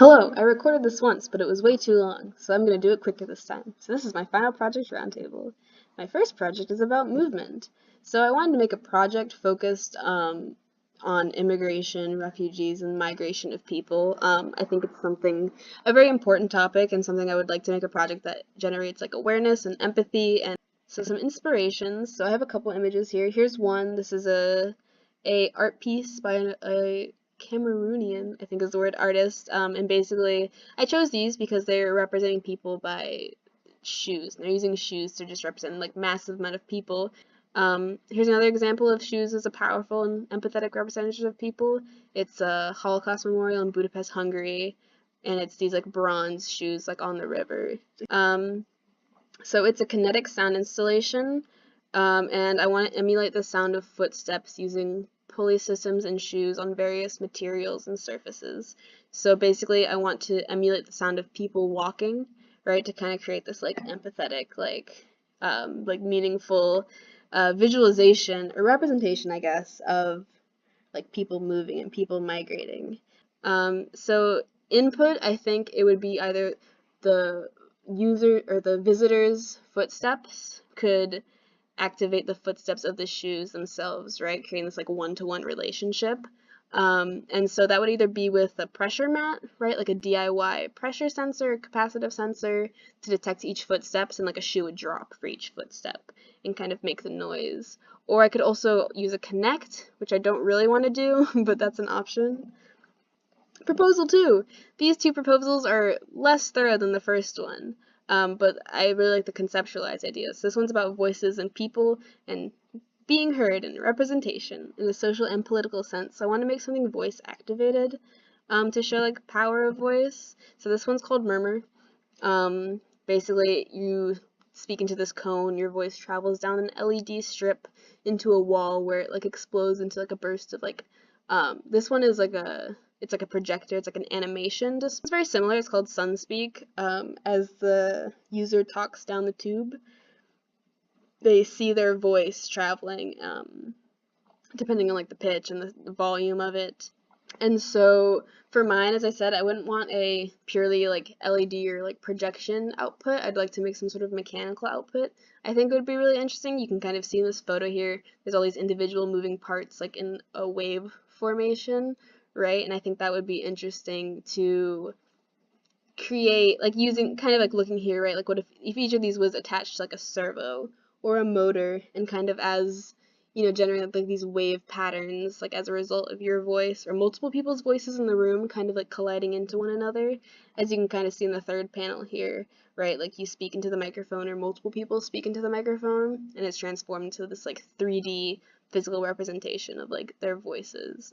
Hello, I recorded this once, but it was way too long, so I'm going to do it quicker this time. So this is my final project roundtable. My first project is about movement. So I wanted to make a project focused on immigration, refugees, and migration of people. I think it's a very important topic and something I would like to make a project that generates like awareness and empathy and so some inspirations. So I have a couple images here. Here's one. This is a art piece by a Cameroonian, I think is the word, artist, and basically I chose these because they're representing people by shoes. They're using shoes to just represent like massive amount of people. Here's another example of shoes as a powerful and empathetic representation of people. It's a Holocaust memorial in Budapest, Hungary, and it's these like bronze shoes like on the river. So it's a kinetic sound installation, and I want to emulate the sound of footsteps using pulley systems and shoes on various materials and surfaces. So basically I want to emulate the sound of people walking, right, to kind of create this like empathetic, like meaningful visualization or representation, I guess, of like people moving and people migrating. So input, I think it would be either the user or the visitor's footsteps could activate the footsteps of the shoes themselves, right? Creating this like one-to-one relationship. And so that would either be with a pressure mat, right? Like a DIY pressure sensor, capacitive sensor to detect each footsteps, and like a shoe would drop for each footstep and kind of make the noise. Or I could also use a Connect, which I don't really want to do, but that's an option. Proposal 2. These two proposals are less thorough than the first one. But I really like the conceptualized ideas. This one's about voices and people and being heard and representation in a social and political sense. So I want to make something voice activated to show like power of voice. So this one's called Murmur. Basically, you speak into this cone, your voice travels down an LED strip into a wall where it like explodes into like a burst of like, this one is like it's like a projector, it's like an animation. It's very similar, it's called Sunspeak. As the user talks down the tube, they see their voice traveling, depending on like the pitch and the volume of it. And so for mine, as I said, I wouldn't want a purely like LED or like projection output. I'd like to make some sort of mechanical output. I think it would be really interesting. You can kind of see in this photo here, there's all these individual moving parts like in a wave formation, right? And I think that would be interesting to create, like using, kind of like looking here, right? Like what if each of these was attached to like a servo or a motor and kind of as, you know, generate like these wave patterns like as a result of your voice or multiple people's voices in the room kind of like colliding into one another, as you can kind of see in the third panel here, right? Like you speak into the microphone or multiple people speak into the microphone and it's transformed into this like 3D physical representation of like their voices.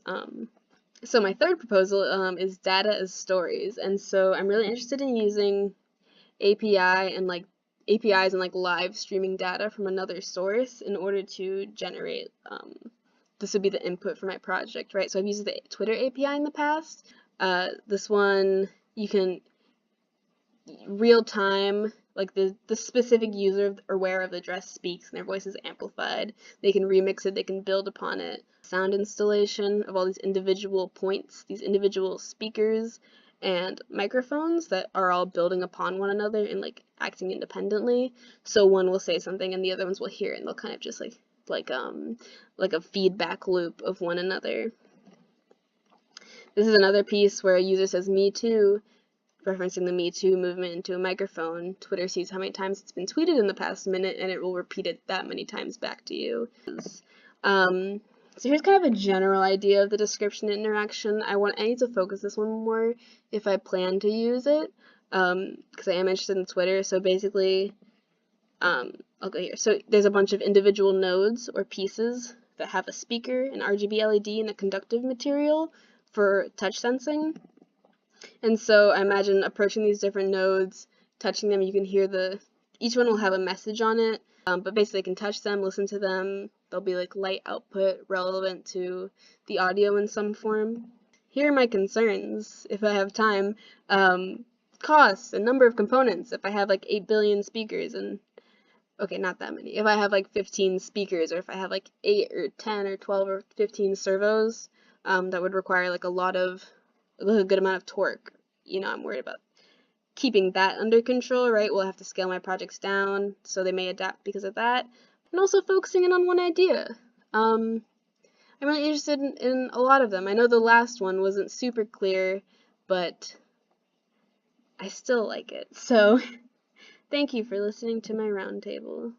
So my third proposal is data as stories, and so I'm really interested in using APIs and like live streaming data from another source in order to generate, this would be the input for my project, right? So I've used the Twitter API in the past. This one, you can real time, like the specific user aware of the dress speaks and their voice is amplified. They can remix it, they can build upon it. Sound installation of all these individual points, these individual speakers and microphones that are all building upon one another and like acting independently. So one will say something and the other ones will hear it and they'll kind of just like a feedback loop of one another. This is another piece where a user says "Me Too," referencing the Me Too movement into a microphone. Twitter sees how many times it's been tweeted in the past minute and it will repeat it that many times back to you. So here's kind of a general idea of the description and interaction. I need to focus this one more if I plan to use it, because I am interested in Twitter. So basically, I'll go here. So there's a bunch of individual nodes or pieces that have a speaker, an RGB LED, and a conductive material for touch sensing. And so I imagine approaching these different nodes, touching them, you can hear each one will have a message on it, but basically you can touch them, listen to them, there'll be like light output relevant to the audio in some form. Here are my concerns, if I have time. Costs and number of components, if I have like 8 billion speakers and, okay, not that many. If I have like 15 speakers or if I have like 8 or 10 or 12 or 15 servos, that would require like a good amount of torque I'm worried about keeping that under control, right? We'll have to scale my projects down, so they may adapt because of that. And also focusing in on one idea. I'm really interested in a lot of them. I know the last one wasn't super clear, but I still like it. So thank you for listening to my roundtable.